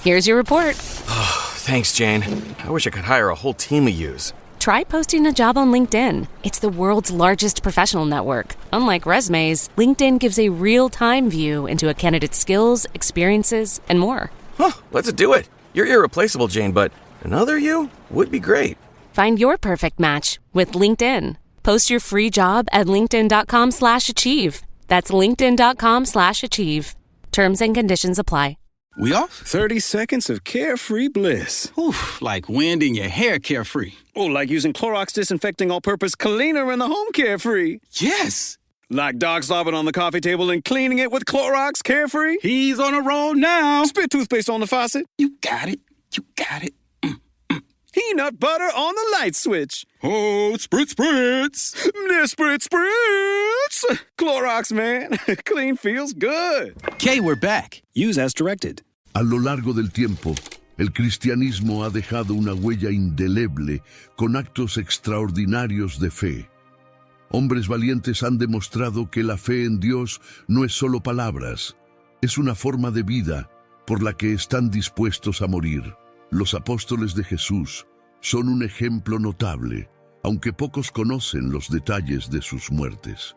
Here's your report. Thanks, Jane. I wish I could hire a whole team of yous. Try posting a job on LinkedIn. It's the world's largest professional network. Unlike resumes, LinkedIn gives a real-time view into a candidate's skills, experiences, and more. Let's do it. You're irreplaceable, Jane, but another you would be great. Find your perfect match with LinkedIn. Post your free job at linkedin.com/achieve. That's linkedin.com/achieve. Terms and conditions apply. We off? 30 seconds of carefree bliss. Oof, like wind in your hair carefree. Oh, like using Clorox Disinfecting All-Purpose Cleaner in the home carefree. Yes. Like dog slobbing on the coffee table and cleaning it with Clorox Carefree. He's on a roll now. Spit toothpaste on the faucet. You got it. You got it. Peanut butter on the light switch. Oh, spritz. Spritz. Clorox, man. Clean feels good. Okay, we're back. Use as directed. A lo largo del tiempo, el cristianismo ha dejado una huella indeleble con actos extraordinarios de fe. Hombres valientes han demostrado que la fe en Dios no es solo palabras, es una forma de vida por la que están dispuestos a morir. Los apóstoles de Jesús son un ejemplo notable, aunque pocos conocen los detalles de sus muertes.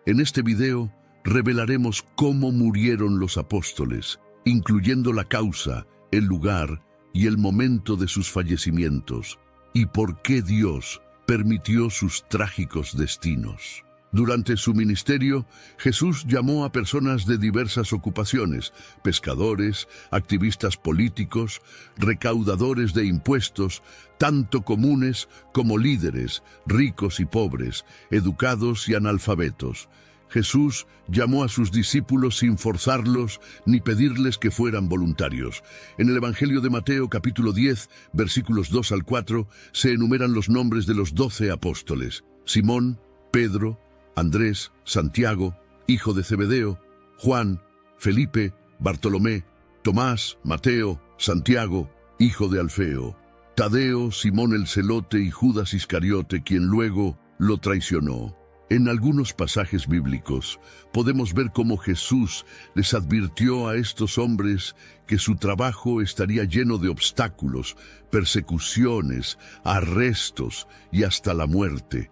En este video revelaremos cómo murieron los apóstoles, incluyendo la causa, el lugar y el momento de sus fallecimientos, y por qué Dios permitió sus trágicos destinos. Durante su ministerio, Jesús llamó a personas de diversas ocupaciones: pescadores, activistas políticos, recaudadores de impuestos, tanto comunes como líderes, ricos y pobres, educados y analfabetos. Jesús llamó a sus discípulos sin forzarlos ni pedirles que fueran voluntarios. En el Evangelio de Mateo, capítulo 10, versículos 2 al 4, se enumeran los nombres de los 12 apóstoles: Simón, Pedro, Andrés, Santiago, hijo de Zebedeo, Juan, Felipe, Bartolomé, Tomás, Mateo, Santiago, hijo de Alfeo, Tadeo, Simón el Celote y Judas Iscariote, quien luego lo traicionó. En algunos pasajes bíblicos podemos ver cómo Jesús les advirtió a estos hombres que su trabajo estaría lleno de obstáculos, persecuciones, arrestos y hasta la muerte,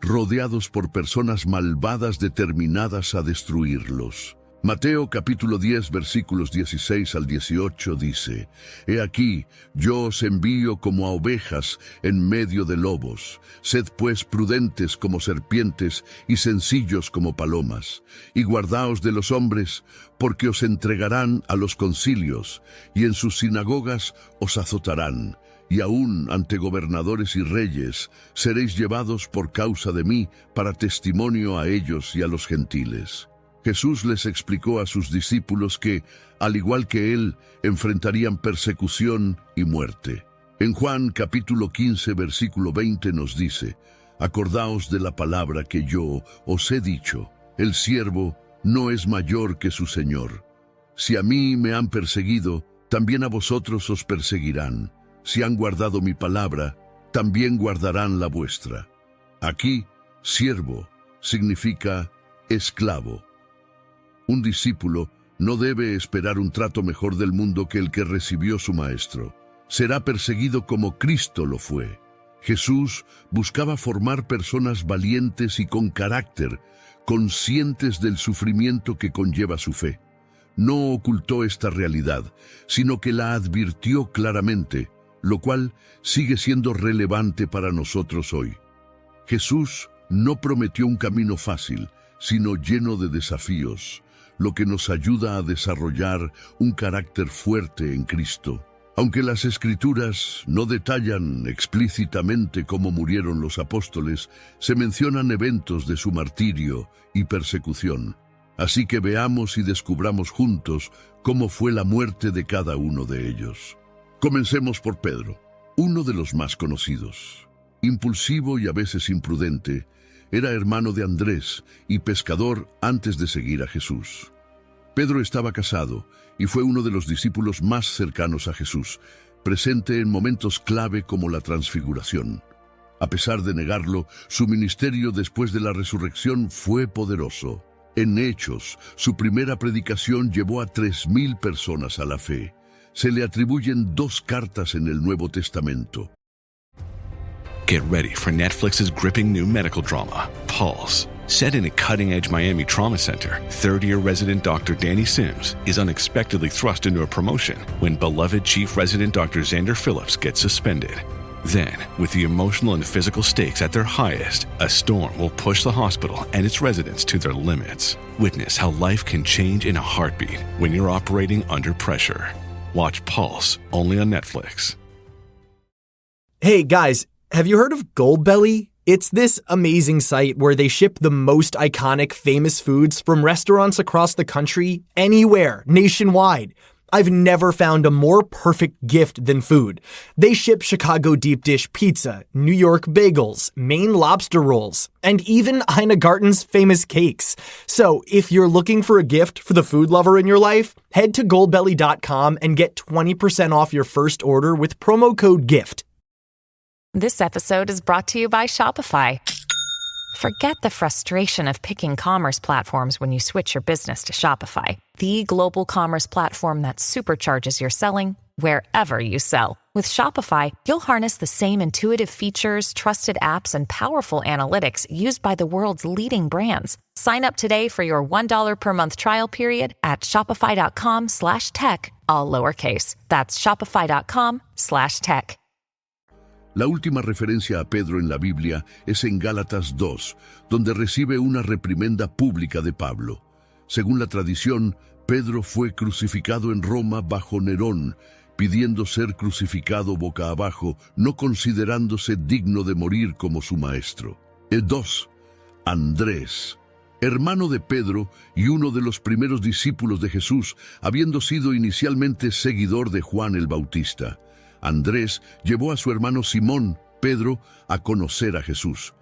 rodeados por personas malvadas determinadas a destruirlos. Mateo capítulo 10 versículos 16 al 18 dice: He aquí, yo os envío como a ovejas en medio de lobos. Sed pues prudentes como serpientes y sencillos como palomas. Y guardaos de los hombres, porque os entregarán a los concilios, y en sus sinagogas os azotarán. Y aún ante gobernadores y reyes seréis llevados por causa de mí para testimonio a ellos y a los gentiles. Jesús les explicó a sus discípulos que, al igual que él, enfrentarían persecución y muerte. En Juan capítulo 15, versículo 20 nos dice: Acordaos de la palabra que yo os he dicho, el siervo no es mayor que su Señor. Si a mí me han perseguido, también a vosotros os perseguirán. Si han guardado mi palabra, también guardarán la vuestra. Aquí, siervo significa esclavo. Un discípulo no debe esperar un trato mejor del mundo que el que recibió su maestro. Será perseguido como Cristo lo fue. Jesús buscaba formar personas valientes y con carácter, conscientes del sufrimiento que conlleva su fe. No ocultó esta realidad, sino que la advirtió claramente, lo cual sigue siendo relevante para nosotros hoy. Jesús no prometió un camino fácil, sino lleno de desafíos, lo que nos ayuda a desarrollar un carácter fuerte en Cristo. Aunque las Escrituras no detallan explícitamente cómo murieron los apóstoles, se mencionan eventos de su martirio y persecución. Así que veamos y descubramos juntos cómo fue la muerte de cada uno de ellos. Comencemos por Pedro, uno de los más conocidos. Impulsivo y a veces imprudente, era hermano de Andrés y pescador antes de seguir a Jesús. Pedro estaba casado y fue uno de los discípulos más cercanos a Jesús, presente en momentos clave como la transfiguración. A pesar de negarlo, su ministerio después de la resurrección fue poderoso. En Hechos, su primera predicación llevó a 3,000 personas a la fe. se le atribuyen 2 cartas en el Nuevo Testamento. Get ready for Netflix's gripping new medical drama, Pulse. Set in a cutting-edge Miami trauma center, third-year resident Dr. Danny Sims is unexpectedly thrust into a promotion when beloved chief resident Dr. Xander Phillips gets suspended. Then, with the emotional and physical stakes at their highest, a storm will push the hospital and its residents to their limits. Witness how life can change in a heartbeat when you're operating under pressure. Watch Pulse, only on Netflix. Hey guys, have you heard of Goldbelly? It's this amazing site where they ship the most iconic famous foods from restaurants across the country, anywhere, nationwide. I've never found a more perfect gift than food. They ship Chicago deep dish pizza, New York bagels, Maine lobster rolls, and even Ina Garten's famous cakes. So if you're looking for a gift for the food lover in your life, head to goldbelly.com and get 20% off your first order with promo code GIFT. This episode is brought to you by Shopify. Forget the frustration of picking commerce platforms when you switch your business to Shopify, the global commerce platform that supercharges your selling wherever you sell. With Shopify, you'll harness the same intuitive features, trusted apps, and powerful analytics used by the world's leading brands. Sign up today for your $1 per month trial period at shopify.com/tech, all lowercase. That's shopify.com/tech. La última referencia a Pedro en la Biblia es en Gálatas 2, donde recibe una reprimenda pública de Pablo. Según la tradición, Pedro fue crucificado en Roma bajo Nerón, pidiendo ser crucificado boca abajo, no considerándose digno de morir como su maestro. 2. Andrés, hermano de Pedro y uno de los primeros discípulos de Jesús, habiendo sido inicialmente seguidor de Juan el Bautista. Andrés llevó a su hermano Simón, Pedro, a conocer a Jesús.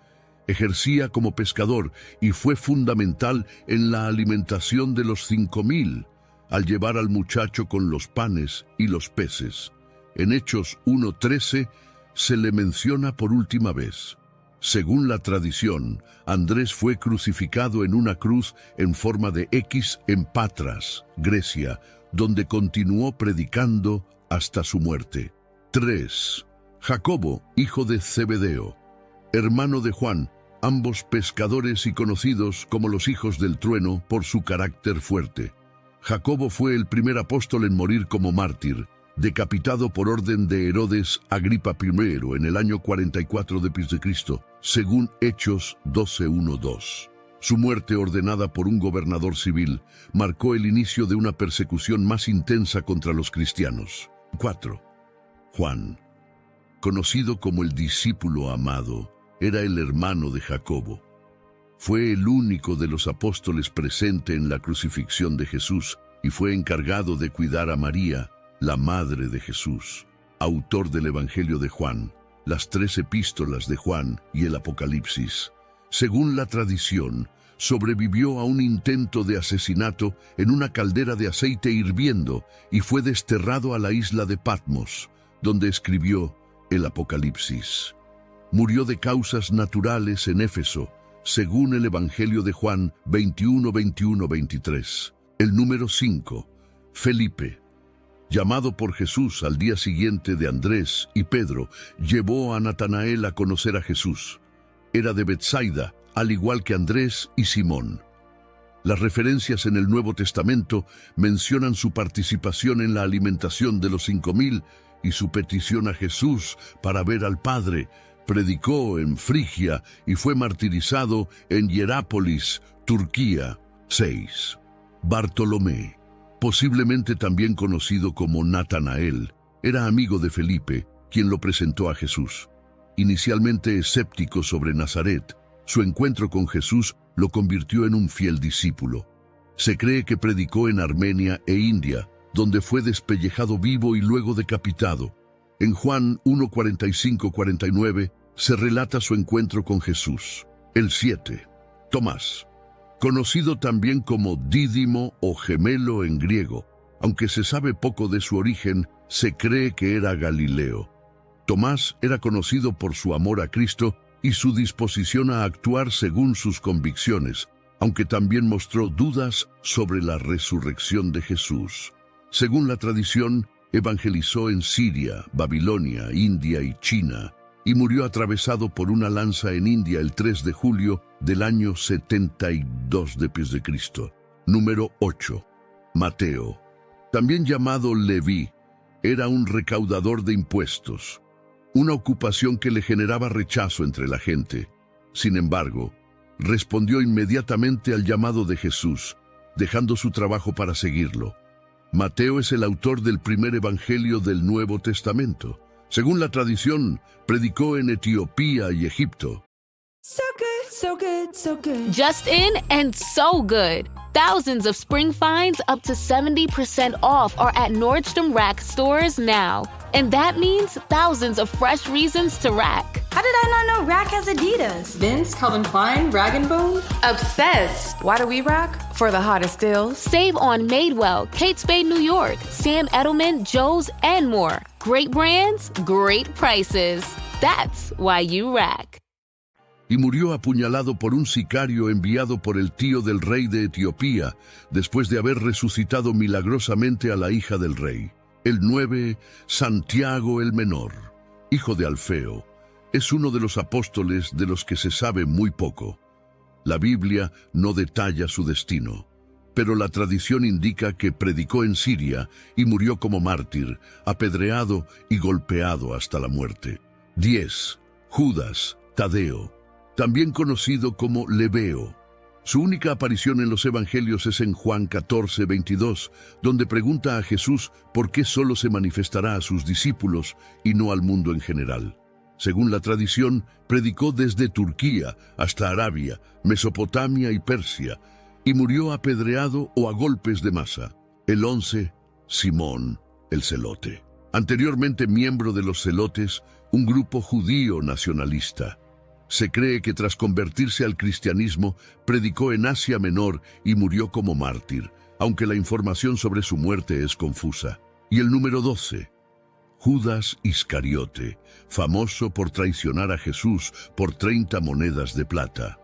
Ejercía como pescador y fue fundamental en la alimentación de los 5,000, al llevar al muchacho con los panes y los peces. En Hechos 1:13 se le menciona por última vez. Según la tradición, Andrés fue crucificado en una cruz en forma de X en Patras, Grecia, donde continuó predicando hasta su muerte. 3. Jacobo, hijo de Zebedeo, hermano de Juan, ambos pescadores y conocidos como los hijos del trueno por su carácter fuerte. Jacobo fue el primer apóstol en morir como mártir, decapitado por orden de Herodes Agripa I en el año 44 d.C., según Hechos 12:1-2. Su muerte, ordenada por un gobernador civil, marcó el inicio de una persecución más intensa contra los cristianos. 4. Juan, conocido como el discípulo amado, era el hermano de Jacobo. Fue el único de los apóstoles presente en la crucifixión de Jesús y fue encargado de cuidar a María, la madre de Jesús, autor del Evangelio de Juan, las 3 epístolas de Juan y el Apocalipsis. Según la tradición, sobrevivió a un intento de asesinato en una caldera de aceite hirviendo y fue desterrado a la isla de Patmos, donde escribió el Apocalipsis. Murió de causas naturales en Éfeso, según el Evangelio de Juan 21:21-23. El número 5, Felipe, llamado por Jesús al día siguiente de Andrés y Pedro, llevó a Natanael a conocer a Jesús. Era de Betsaida, al igual que Andrés y Simón. Las referencias en el Nuevo Testamento mencionan su participación en la alimentación de los 5,000 y su petición a Jesús para ver al Padre. Predicó en Frigia y fue martirizado en Hierápolis, Turquía. 6. Bartolomé, posiblemente también conocido como Natanael, era amigo de Felipe, quien lo presentó a Jesús. Inicialmente escéptico sobre Nazaret, su encuentro con Jesús lo convirtió en un fiel discípulo. Se cree que predicó en Armenia e India, donde fue despellejado vivo y luego decapitado. En Juan 1:45-49 se relata su encuentro con Jesús. El 7. Tomás, conocido también como Dídimo o gemelo en griego, aunque se sabe poco de su origen, se cree que era galileo. Tomás era conocido por su amor a Cristo y su disposición a actuar según sus convicciones, aunque también mostró dudas sobre la resurrección de Jesús. Según la tradición, Evangelizó en Siria, Babilonia, India y China, y murió atravesado por una lanza en India el 3 de julio del año 72 d.C. Número 8. Mateo, también llamado Leví, era un recaudador de impuestos, una ocupación que le generaba rechazo entre la gente. Sin embargo, respondió inmediatamente al llamado de Jesús, dejando su trabajo para seguirlo. Mateo es el autor del primer evangelio del Nuevo Testamento. Según la tradición, predicó en Etiopía y Egipto. So good, so good, so good. Just in and so good. Thousands of spring finds up to 70% off are at Nordstrom Rack stores now. And that means thousands of fresh reasons to rack. How did I not know Rack has Adidas? Vince, Calvin Klein, Rag & Bone? Obsessed. Why do we rack? For the hottest deals. Save on Madewell, Kate Spade New York, Sam Edelman, Joe's, and more. Great brands, great prices. That's why you rack. Y murió apuñalado por un sicario enviado por el tío del rey de Etiopía, después de haber resucitado milagrosamente a la hija del rey. El 9, Santiago el Menor, hijo de Alfeo, es uno de los apóstoles de los que se sabe muy poco. La Biblia no detalla su destino, pero la tradición indica que predicó en Siria y murió como mártir, apedreado y golpeado hasta la muerte. 10. Judas Tadeo, también conocido como Lebeo. Su única aparición en los evangelios es en Juan 14:22, donde pregunta a Jesús por qué solo se manifestará a sus discípulos y no al mundo en general. Según la tradición, predicó desde Turquía hasta Arabia, Mesopotamia y Persia, y murió apedreado o a golpes de masa. El 11, Simón el Celote. Anteriormente miembro de los Celotes, un grupo judío nacionalista. Se cree que tras convertirse al cristianismo, predicó en Asia Menor y murió como mártir, aunque la información sobre su muerte es confusa. Y el número 12, Judas Iscariote, famoso por traicionar a Jesús por 30 monedas de plata.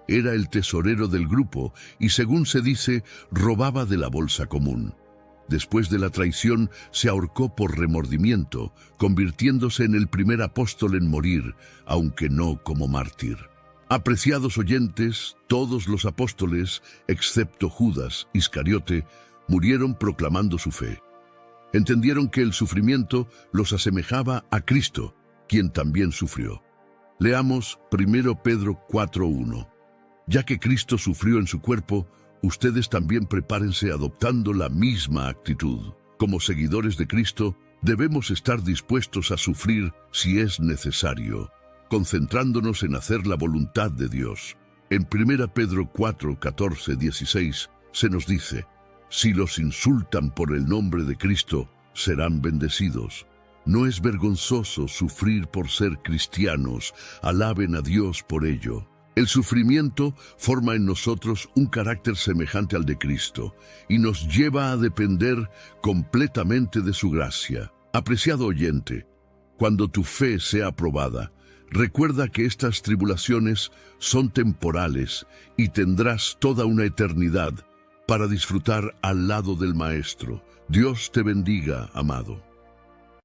Era el tesorero del grupo y, según se dice, robaba de la bolsa común. Después de la traición, se ahorcó por remordimiento, convirtiéndose en el primer apóstol en morir, aunque no como mártir. Apreciados oyentes, todos los apóstoles, excepto Judas Iscariote, murieron proclamando su fe. Entendieron que el sufrimiento los asemejaba a Cristo, quien también sufrió. Leamos 1 Pedro 4:1. Ya que Cristo sufrió en su cuerpo, ustedes también prepárense adoptando la misma actitud. Como seguidores de Cristo, debemos estar dispuestos a sufrir si es necesario, concentrándonos en hacer la voluntad de Dios. En 1 Pedro 4:14-16 se nos dice: si los insultan por el nombre de Cristo, serán bendecidos. No es vergonzoso sufrir por ser cristianos, alaben a Dios por ello. El sufrimiento forma en nosotros un carácter semejante al de Cristo y nos lleva a depender completamente de su gracia. Apreciado oyente, cuando tu fe sea probada, recuerda que estas tribulaciones son temporales y tendrás toda una eternidad para disfrutar al lado del Maestro. Dios te bendiga, amado.